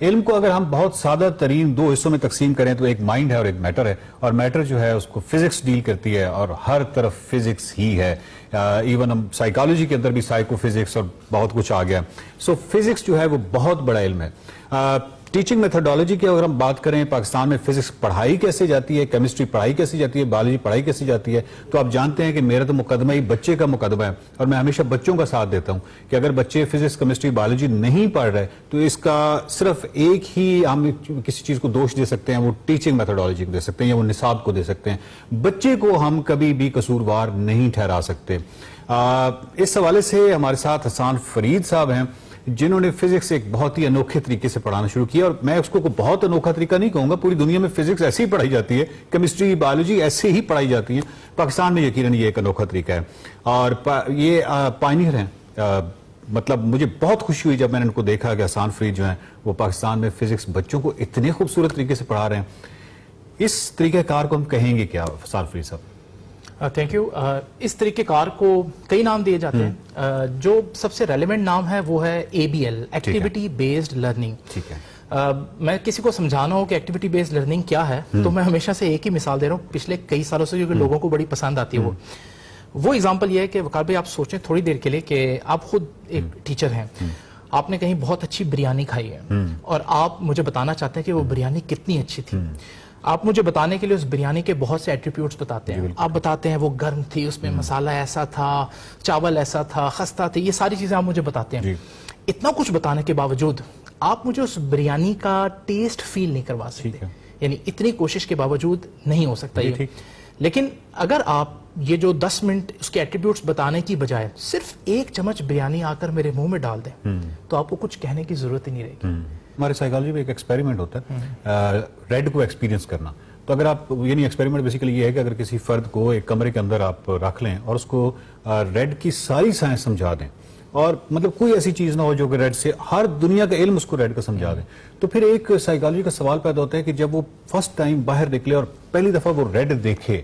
علم کو اگر ہم بہت سادہ ترین دو حصوں میں تقسیم کریں تو ایک مائنڈ ہے اور ایک میٹر ہے, اور میٹر جو ہے اس کو فزکس ڈیل کرتی ہے اور ہر طرف فزکس ہی ہے. ایون ہم سائیکالوجی کے اندر بھی سائیکو فزکس اور بہت کچھ آ گیا. سو فزکس جو ہے وہ بہت بڑا علم ہے. ٹیچنگ میتھڈالوجی کی اگر ہم بات کریں, پاکستان میں فزکس پڑھائی کیسے جاتی ہے, کیمسٹری پڑھائی کیسے جاتی ہے, بایولوجی پڑھائی کیسے جاتی ہے, تو آپ جانتے ہیں کہ میرا تو مقدمہ ہی بچے کا مقدمہ ہے, اور میں ہمیشہ بچوں کا ساتھ دیتا ہوں کہ اگر بچے فزکس کیمسٹری بایولوجی نہیں پڑھ رہے تو اس کا صرف ایک ہی ہم کسی چیز کو دوش دے سکتے ہیں, وہ ٹیچنگ میتھڈالوجی کو دے سکتے ہیں یا وہ نصاب کو دے سکتے ہیں. بچے کو ہم کبھی بھی قصوروار نہیں ٹھہرا سکتے. اس حوالے سے ہمارے ساتھ حسان فرید صاحب ہیں جنہوں نے فزکس ایک بہت ہی انوکھے طریقے سے پڑھانا شروع کیا, اور میں اس کو بہت انوکھا طریقہ نہیں کہوں گا, پوری دنیا میں فزکس ایسے ہی پڑھائی جاتی ہے, کیمسٹری بایولوجی ایسے ہی پڑھائی جاتی ہیں, پاکستان میں یقیناً یہ ایک انوکھا طریقہ ہے اور یہ پائنیئر ہیں. مطلب مجھے بہت خوشی ہوئی جب میں نے ان کو دیکھا کہ حسان فرید جو ہیں وہ پاکستان میں فزکس بچوں کو اتنے خوبصورت طریقے سے پڑھا رہے ہیں. اس طریقہ کار کو ہم کہیں گے کیا حسان فرید صاحب؟ Thank you. اس طریقہ کار کو کئی نام دیے جاتے ہیں. جو سب سے ریلیونٹ نام ہے وہ ہے ABL, ایکٹیویٹی بیسڈ لرننگ. ٹھیک ہے. میں کسی کو سمجھانا ہو کہ ایکٹیویٹی بیسڈ لرننگ کیا ہے تو میں ہمیشہ سے ایک ہی مثال دے رہا ہوں پچھلے کئی سالوں سے, جو لوگوں کو بڑی پسند آتی ہے. وہ ایگزامپل یہ ہے کہ وقار بھائی آپ سوچیں تھوڑی دیر کے لیے کہ آپ خود ایک ٹیچر ہیں, آپ نے کہیں بہت اچھی بریانی کھائی ہے اور آپ مجھے بتانا چاہتے ہیں کہ وہ بریانی کتنی اچھی تھی. آپ مجھے بتانے کے لیے اس بریانی کے بہت سے ایٹریبیوٹس بتاتے ہیں. آپ بتاتے ہیں وہ گرم تھی, اس میں مسالہ ایسا تھا, چاول ایسا تھا, خستہ تھی, یہ ساری چیزیں آپ مجھے بتاتے ہیں. اتنا کچھ بتانے کے باوجود آپ مجھے اس بریانی کا ٹیسٹ فیل نہیں کروا سکتے. یعنی اتنی کوشش کے باوجود نہیں ہو سکتا یہ. لیکن اگر آپ یہ جو 10 منٹ اس کے ایٹریبیوٹس بتانے کی بجائے صرف ایک چمچ بریانی آ کر میرے منہ میں ڈال دیں تو آپ کو کچھ کہنے کی ضرورت ہی نہیں رہے گی. ہمارے سائیکالوجی میں ایک ایکسپیریمنٹ ہوتا ہے ریڈ کو ایکسپیرینس کرنا. تو اگر آپ یعنی ایکسپیریمنٹ بیسیکلی یہ ہے کہ اگر کسی فرد کو ایک کمرے کے اندر آپ رکھ لیں اور اس کو ریڈ کی ساری سائنس سمجھا دیں, اور مطلب کوئی ایسی چیز نہ ہو جو کہ ریڈ سے ہر دنیا کا علم اس کو ریڈ کا سمجھا دیں, تو پھر ایک سائیکالوجی کا سوال پیدا ہوتا ہے کہ جب وہ فرسٹ ٹائم باہر نکلے اور پہلی دفعہ وہ ریڈ دیکھے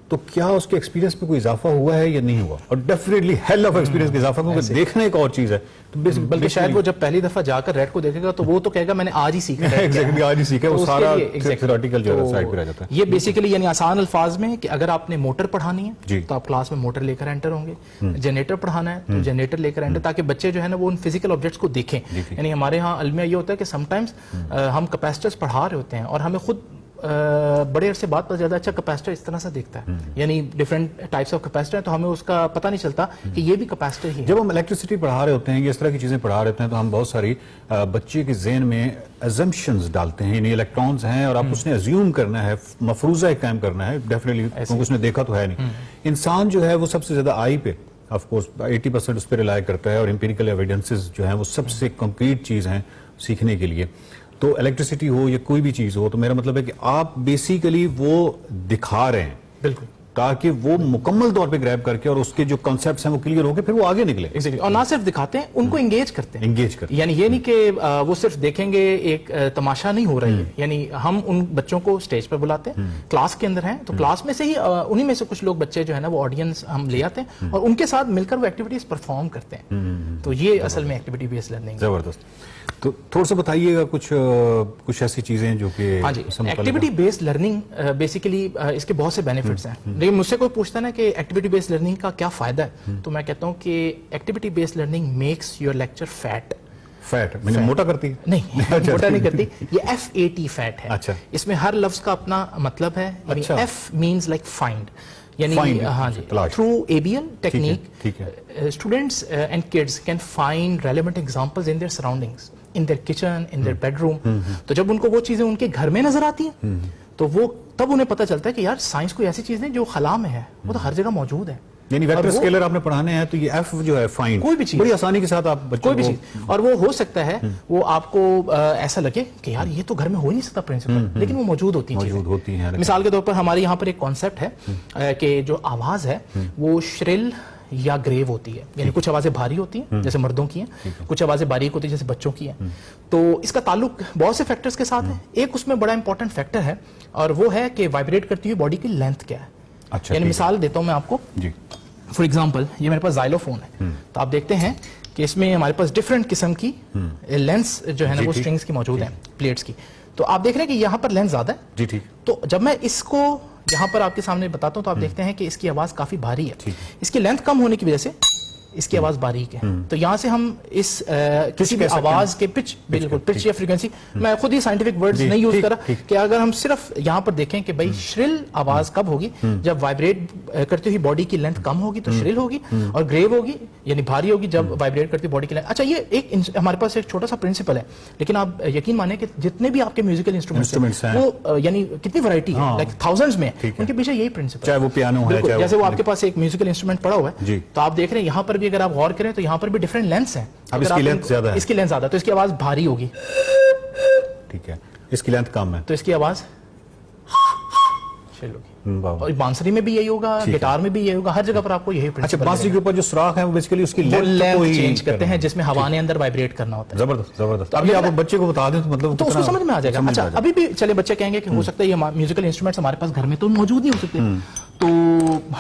تو کیا اس کے ایکسپیرینس میں کوئی اضافہ ہوا ہے یا نہیں ہوا. اور ڈیفینیٹلی ہیل آف ایکسپیرینس کا اضافہ, کیونکہ دیکھنا ایک اور چیز ہے. بلکہ شاید وہ جب پہلی دفعہ جا کر ریڈ کو دیکھے گا تو وہ تو کہے گا میں نے آج ہی سیکھا ہے. ایگزیکٹلی آج ہی سیکھا, وہ سارا تھیوریٹیکل جو ہے سائیڈ پہ رہ جاتا ہے. یہ بیسیکلی یعنی آسان الفاظ میں کہ اگر آپ نے موٹر پڑھانی ہے تو آپ کلاس میں موٹر لے کر انٹر ہوں گے, جنریٹر پڑھانا ہے تو جنریٹر لے کر انٹر, تاکہ بچے جو ہے نا وہ ان فزیکل آبجیکٹس کو دیکھیں. یعنی ہمارے ہاں المیہ یہ ہوتا ہے کہ سم ٹائمز ہم کیپیسٹرز پڑھا رہے ہوتے ہیں اور ہمیں خود بڑے عرصے بعد پر زیادہ اچھا کیپیسٹر اس طرح سے دیکھتا ہے. یعنی ڈفرینٹ ٹائپس آف کیپیسٹر ہیں تو ہمیں اس کا پتہ نہیں چلتا کہ یہ بھی کیپیسٹر ہی ہے. جب ہم الیکٹریسٹی پڑھا رہے ہوتے ہیں یا اس طرح کی چیزیں پڑھا رہے ہوتے ہیں تو ہم بہت ساری بچے کے ذہن میں ازمپشنز ڈالتے ہیں, یعنی الیکٹرانز ہیں اور آپ اس نے ازیوم کرنا ہے, مفروضہ ایک قائم کرنا ہے. ڈیفینیٹلی کیونکہ اس نے دیکھا تو ہے نہیں. انسان جو ہے وہ سب سے زیادہ آئی پہ آف کورس 80% اس پہ ریلائی کرتا ہے, اور امپیریکل ایویڈنسز جو ہیں وہ سب سے کمپلیٹ چیز ہیں سیکھنے کے لیے. تو الیکٹریسٹی ہو یا کوئی بھی چیز ہو, تو میرا مطلب ہے کہ آپ بیسیکلی وہ دکھا رہے ہیں بالکل تاکہ وہ مکمل طور پہ گریب کر کے اور اس کے جو کنسیپٹس ہیں وہ کلیئر ہو کے پھر وہ آگے نکلے. اور نہ صرف دکھاتے ہیں, ان کو انگیج کرتے ہیں. یعنی یہ نہیں کہ وہ صرف دیکھیں گے, ایک تماشا نہیں ہو رہی ہے. یعنی ہم ان بچوں کو اسٹیج پر بلاتے ہیں, کلاس کے اندر ہیں تو کلاس میں سے ہی انہی میں سے کچھ لوگ بچے جو ہے نا وہ آڈینس ہم لے آتے ہیں اور ان کے ساتھ مل کر وہ ایکٹیویٹیز پرفارم کرتے ہیں. تو یہ اصل میں ایکٹیویٹی بیسڈ لرننگ. زبردست. تو تھوڑا سا بتائیے گا کچھ ایسی چیزیں جو کہ ہاں جی. ایکٹیویٹی بیسڈ لرننگ بیسیکلی اس کے بہت سے بینیفٹس ہیں. لیکن مجھ سے کوئی پوچھتا ہے نا کہ ایکٹیویٹی بیسڈ لرننگ کا کیا فائدہ ہے, تو میں کہتا ہوں کہ activity based learning makes your lecture fat. موٹا کرتی ہے؟ نہیں, موٹا نہیں کرتی. یہ FAT فیٹ ہے. اچھا. اس میں ہر لفظ کا اپنا مطلب ہے. F means like find. یعنی ہاں جی, through ABL technique students and kids can find relevant examples in their surroundings, in their kitchen, in their bedroom. تو جب ان کو وہ چیزیں ان کے گھر میں نظر آتی ہیں تو وہ تب انہیں پتہ چلتا ہے کہ یار سائنس کوئی ایسی چیز نہیں جو خلا میں ہے, وہ تو ہر جگہ موجود ہے. یعنی ویکٹر اسکیلر آپ نے پڑھانے ہیں تو یہ ایف جو ہے فائنڈ, کوئی بھی چیز بڑی آسانی کے ساتھ آپ بچوں کوئی بھی چیز, اور وہ ہو سکتا ہے وہ آپ کو ایسا لگے کہ یار یہ تو گھر میں ہو ہی نہیں سکتا پرنسپل, لیکن وہ موجود ہوتی ہیں. مثال کے طور پر ہمارے یہاں پر ایک کانسیپٹ ہے کہ جو آواز ہے وہ شرل یا گریو ہوتی ہے. یعنی کچھ آوازیں بھاری ہوتی ہیں جیسے مردوں کی ہیں, کچھ آوازیں باریک ہوتی ہیں جیسے بچوں کی ہیں. تو اس کا تعلق بہت سے فیکٹرز کے ساتھ ہے. ایک اس میں بڑا امپورٹنٹ فیکٹر ہے اور وہ ہے کہ وائبریٹ کرتی ہوئی باڈی کی لینتھ کیا ہے. یعنی مثال دیتا ہوں میں آپ کو. فار ایگزامپل یہ میرے پاس زائلو فون ہے, تو آپ دیکھتے ہیں کہ اس میں ہمارے پاس ڈفرینٹ قسم کی لینس جو ہے نا وہ اسٹرنگس کی موجود ہیں پلیٹس کی. تو آپ دیکھ رہے ہیں کہ یہاں پر لینس زیادہ ہے. جی ٹھیک. تو جب میں اس کو یہاں پر آپ کے سامنے بتاتا ہوں تو آپ دیکھتے ہیں کہ اس کی آواز کافی بھاری ہے. اس کی لینتھ کم ہونے کی وجہ سے اس کی آواز باریک ہے. تو یہاں سے ہم اس کسی بھی آواز کے پچ بالکل پچ یا فریکوینسی, میں خود ہی سائنٹیفک ورڈز نہیں یوز کر رہا, کہ اگر ہم صرف یہاں پر دیکھیں کہ بھائی شرل آواز کب ہوگی, جب وائبریٹ کرتی ہوئی باڈی کی لینتھ کم ہوگی تو شرل ہوگی, اور گریو ہوگی یعنی بھاری ہوگی جب وائبریٹ کرتی باڈی کی لینتھ. اچھا یہ ایک ہمارے پاس ایک چھوٹا سا پرنسپل ہے, لیکن آپ یقین مانیں کہ جتنے بھی آپ کے میوزیکل انسٹرومنٹس ہیں وہ یعنی کتنی ورائٹی ہے, لائک تھاؤزنڈز میں, ان کے پیچھے یہی پرنسپل, چاہے وہ پیانو ہے, جیسے وہ آپ کے پاس ایک میوزیکل انسٹرومنٹ پڑا ہوا ہے, تو آپ دیکھ رہے ہیں یہاں پر بھی اگر آپ غور کریں تو یہاں پر بھی ڈفرنٹ لینس ہیں. اب اس کی لینتھ زیادہ ہے, اس کی لینتھ زیادہ تو اس کی آواز بھاری ہوگی. ٹھیک ہے, اس کی لینتھ کم ہے تو اس کی آواز شرل ہوگی. اور بانسری میں بھی یہی ہوگا, گٹار میں بھی یہی ہوگا, ہر جگہ پر آپ کو یہی پرنسپل. اچھا, بانسری کے اوپر جو سوراخ ہے وہ بیسیکلی اس کی لینتھ چینج کرتے ہیں جس میں ہوا نے اندر وائبریٹ کرنا ہوتا ہے. زبردست زبردست. ابھی آپ بچے کو بتا دیں تو مطلب تو اس کو سمجھ میں آ جائے گا. اچھا ابھی بھی چلے بچے کہیں گے کہ ہو سکتا ہے یہ میوزیکل انسٹرومنٹس ہمارے پاس گھر میں تو موجود نہیں ہو سکتے, تو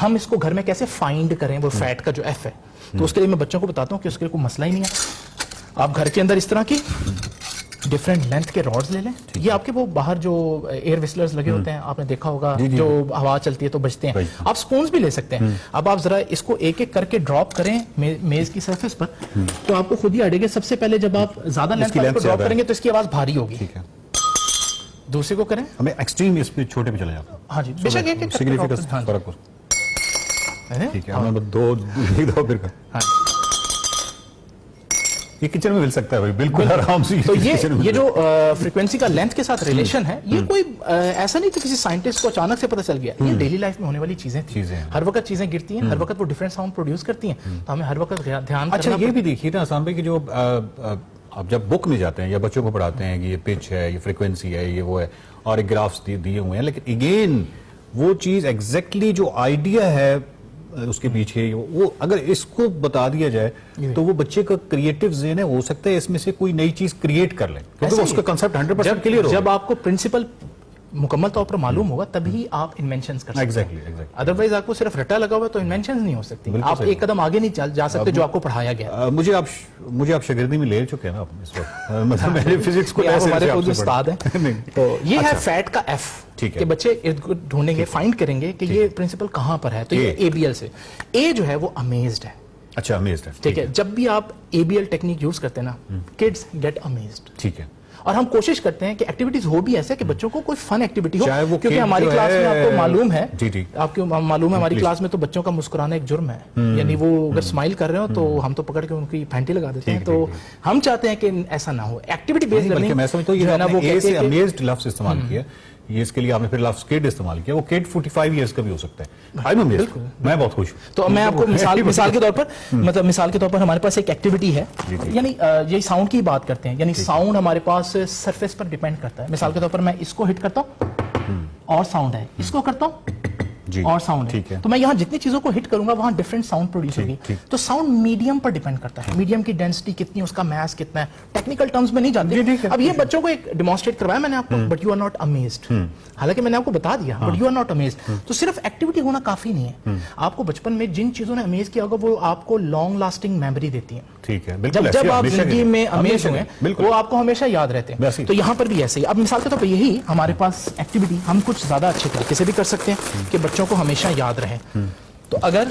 ہم اس کو گھر میں کیسے فائنڈ کریں وہ فیٹ کا جو ایف ہے. تو اس کے لیے میں بچوں کو بتاتا ہوں کہ اس کے لیے کوئی مسئلہ ہی نہیں ہے. آپ گھر کے اندر اس طرح کی ڈفرینٹ لینتھ کے راڈز لے لیں. یہ آپ کے وہ باہر جو ایئر وسلرز لگے ہوتے ہیں آپ نے دیکھا ہوگا, جو ہوا چلتی ہے تو بجتے ہیں. آپ سپونز بھی لے سکتے ہیں. اب آپ ذرا اس کو ایک ایک کر کے ڈراپ کریں میز کی سرفیس پر, تو آپ کو خود ہی آئیڈیا کہ سب سے پہلے جب آپ زیادہ لینتھ پر ڈراپ کریں گے تو اس کی آواز بھاری ہوگی. دوسرے کو کریں, ہمیں ایکسٹریم اس پہ چھوٹے پہ چلے جاتا. ہاں جی بے شک ایک سگنیفیکنس فرق. ٹھیک ہے, ہمیں دو پھر یہ کچن میں مل سکتا ہے بھائی, بالکل آرام سے. تو یہ جو فریکوینسی کا لینتھ کے ساتھ ریلیشن ہے, یہ کوئی ایسا نہیں کہ کسی سائنٹسٹ کو اچانک سے پتہ چل گیا. یہ ڈیلی لائف میں ہونے والی چیزیں ہیں. ہر وقت چیزیں گرتی ہیں, ہر وقت وہ ڈفرینٹ ساؤنڈ پروڈیوس کرتی ہیں, تو ہمیں ہر وقت دھیان. اچھا یہ بھی دیکھیے نا آسان بھائی کہ جو آپ جب بک میں جاتے ہیں یا بچوں کو پڑھاتے ہیں کہ یہ پچ ہے, یہ فریکوینسی ہے, یہ وہ ہے, اور ایک گرافس دیے ہوئے ہیں, لیکن اگین وہ چیز ایگزیکٹلی جو آئیڈیا ہے اس کے پیچھے, وہ اگر اس کو بتا دیا جائے تو وہ بچے کا کریٹو ذہن ہے, ہو سکتا ہے اس میں سے کوئی نئی چیز کریٹ کر لیں, کیونکہ اس کا کنسپٹ 100% کلیئر ہوگا. جب آپ کو پرنسپل مکمل طور پر معلوم ہوگا تبھی آپ انوینشنز کر سکتے ہیں. ادروائز آپ کو صرف رٹا لگا ہوا ہے تو انوینشنز نہیں ہو سکتی. آپ ایک قدم آگے نہیں جا سکتے جو آپ کو پڑھایا گیا. مجھے آپ شاگردی میں لے چکے ہیں نا اس وقت, مطلب میں فزکس کو ہمارے خود استاد ہیں. تو یہ ہے فیٹ کا ایف, کہ بچے ارد گرد ڈھونڈیں گے, فائنڈ کریں گے کہ یہ پرنسپل کہاں پر ہے. تو یہ اے بی ایل سے, اے جو ہے وہ امیزڈ ہے. اچھا امیزڈ ہے, ٹھیک ہے. جب بھی آپ اے بی ایل ٹیکنیک یوز کرتے ہیں نا, کڈز گیٹ امیزڈ. ٹھیک ہے. اور ہم کوشش کرتے ہیں کہ ایکٹیویٹیز ہو بھی ایسے کہ بچوں کو کوئی فن ایکٹیویٹی ہو, کیونکہ ہماری کلاس میں آپ کو معلوم ہے, آپ کو معلوم ہے ہماری کلاس میں تو بچوں کا مسکرانا ایک جرم ہے. یعنی وہ اگر اسمائل کر رہے ہو تو ہم تو پکڑ کے ان کی پھینٹی لگا دیتے ہیں. تو ہم چاہتے ہیں کہ ایسا نہ ہو. ایکٹیویٹی بیسڈ لرننگ میں سمجھتا ہوں یہ نا وہ کیسے امیزڈ لفظ استعمال کیا, یہ اس کے لیے آپ نے پھر لفظ کڈ استعمال کیا. وہ کڈ 45 ایئرز کا بھی ہو سکتا ہے. میں بہت خوش ہوں. تو میں آپ کو مثال کے طور پر مطلب مثال کے طور پر ہمارے پاس ایک ایکٹیویٹی ہے, یعنی یہی ساؤنڈ کی بات کرتے ہیں, یعنی ساؤنڈ ہمارے پاس سرفیس پر ڈیپینڈ کرتا ہے. مثال کے طور پر میں اس کو ہٹ کرتا ہوں اور ساؤنڈ ہے, اس کو کرتا ہوں اور ساؤنڈ ہے, تو میں یہاں جتنی چیزوں کو ہٹ کروں گا وہاں ڈفرنٹ ساؤنڈ پروڈیوس ہوگی. تو ساؤنڈ میڈیم پر ڈیپینڈ کرتا ہے, میڈیم کی ڈینسٹی کتنی, اس کا میس کتنا ہے, ٹیکنیکل ٹرمز میں نہیں جانتے. اب یہ بچوں کو ایک ڈیمانسٹریٹ کروایا میں نے آپ کو, but you are not amazed. حالانکہ میں نے آپ کو بتا دیا, but you are not amazed. تو صرف ایکٹیویٹی ہونا کافی نہیں ہے. آپ کو بچپن میں جن چیزوں نے امیز کیا ہوگا وہ آپ کو لانگ لاسٹنگ میموری دیتی ہیں. ٹھیک ہے, جب آپ زندگی میں امیز ہوئے وہ آپ کو ہمیشہ یاد رہتے ہیں. تو یہاں پر بھی ایسے ہی. اب مثال کے طور پر یہی ہمارے پاس ایکٹیویٹی ہم کچھ زیادہ اچھے طریقے سے بھی کر سکتے ہیں کہ بچوں کو ہمیشہ یاد رہے. تو اگر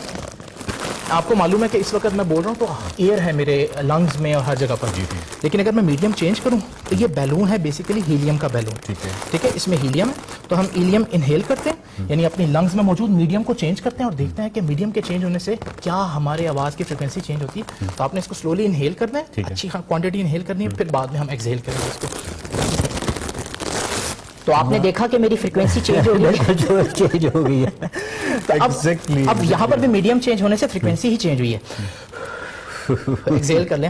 آپ کو معلوم ہے کہ اس وقت میں بول رہا ہوں تو ایئر ہے میرے لنگز میں اور ہر جگہ پر, لیکن اگر میں میڈیم چینج کروں تو یہ بیلون ہے بیسیکلی ہیلیم کا بیلون. ٹھیک ہے, اس میں ہیلیم ہے, تو ہم ہیلیم انہیل کرتے ہیں, یعنی اپنی لنگز میں موجود میڈیم کو چینج کرتے ہیں اور دیکھتے ہیں کہ میڈیم کے چینج ہونے سے کیا ہمارے آواز کی فریکوینسی چینج ہوتی ہے. تو آپ نے اس کو سلولی انہیل کرنا ہے, اچھی کوانٹٹی انہیل کرنی ہے, پھر بعد میں ہم ایکسہیل کریں گے اس کو. تو آپ نے دیکھا کہ میری فریکوینسی چینج ہو گئی ہے. اب یہاں پر بھی میڈیم چینج ہونے سے فریکوینسی ہی چینج ہوئی ہے. ایکسہیل کر لیں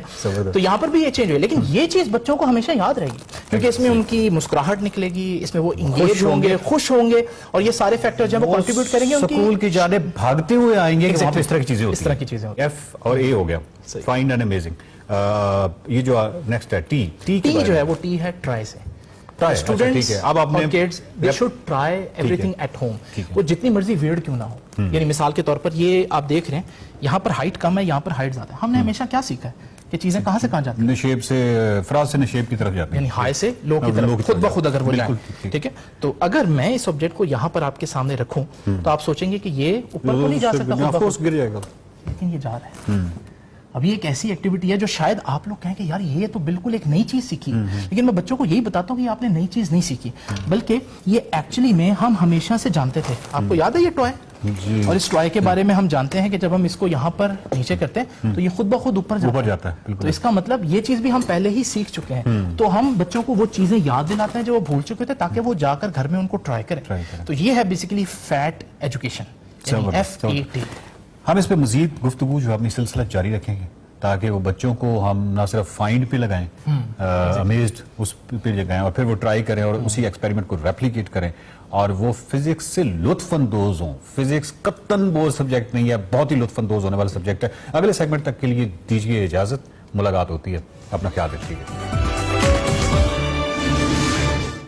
تو یہاں پر بھی یہ چینج ہوئی, لیکن یہ چیز بچوں کو ہمیشہ یاد رہے گی کیونکہ اس میں ان کی مسکراہٹ نکلے گی, اس میں وہ انگیج ہوں گے, خوش ہوں گے, اور یہ سارے فیکٹر جو وہ کنٹریبیوٹ کریں گے, اسکول کی جانب بھاگتے ہوئے آئیں گے کہ وہاں پہ اس طرح کی چیزیں ہوتی ہیں. اس طرح کی چیزیں ایف اور اے ہو گیا, فائن اینڈ امیزنگ. یہ جو نیکسٹ ہے ٹی جو ہے وہ ٹی ہے ٹرائی سے. Students اور kids they should try everything at home. وہ جتنی مرضی ویئرڈ کیوں نہ ہو. یعنی مثال کے طور پر یہ آپ دیکھ رہے ہیں یہاں پر ہائٹ کم ہے, یہاں پر ہائٹ زیادہ ہے. ہم نے ہمیشہ کیا سیکھا ہے, کہ چیزیں کہاں سے کہاں جاتی ہیں، نشیب سے فراز سے نشیب کی طرف جاتے ہیں، یعنی ہائی سے لو کی لو طرف کی خود طرف بخود اگر وہ جائیں. بالکل ٹھیک. ٹھیک ہے، تو اگر میں اس آبجیکٹ کو یہاں پر آپ کے سامنے رکھوں تو آپ سوچیں گے کہ یہ اوپر تو نہیں جا سکتا خود آف بخود، کورس گر جائے گا. لیکن یہ جا رہا ہے. اب یہ ایک ایسی ایکٹیویٹی ہے جو شاید آپ لوگ کہیں کہ یار یہ تو بالکل ایک نئی چیز سیکھی، لیکن میں بچوں کو یہی بتاتا ہوں کہ آپ نے نئی چیز نہیں سیکھی، بلکہ یہ ایکچولی میں ہم ہمیشہ سے جانتے تھے. آپ کو یاد ہے یہ ٹوائے؟ جی اور اس ٹوائے کے بارے میں ہم جانتے ہیں کہ جب ہم اس کو یہاں پر نیچے کرتے ہیں تو یہ خود بخود اوپر جاتا ہے. تو بالکل اس کا مطلب یہ چیز بھی ہم پہلے ہی سیکھ چکے ہیں. تو ہم بچوں کو وہ چیزیں یاد دلاتے ہیں جو وہ بھول چکے تھے تاکہ وہ جا کر گھر میں ان کو ٹرائی کریں. تو یہ ہے بیسیکلی فیٹ ایجوکیشن، FAT. ہم اس پہ مزید گفتگو جو اپنی سلسلہ جاری رکھیں گے تاکہ وہ بچوں کو ہم نہ صرف فائنڈ پہ لگائیں، امیزڈ اس پہ لگائیں اور پھر وہ ٹرائی کریں اور اسی ایکسپیریمنٹ کو ریپلیکیٹ کریں اور وہ فزکس سے لطف اندوز ہوں. فزکس قطعاً بوجھ سبجیکٹ نہیں ہے، بہت ہی لطف اندوز ہونے والا سبجیکٹ ہے. اگلے سیگمنٹ تک کے لیے دیجیے اجازت، ملاقات ہوتی ہے. اپنا خیال رکھیے گا.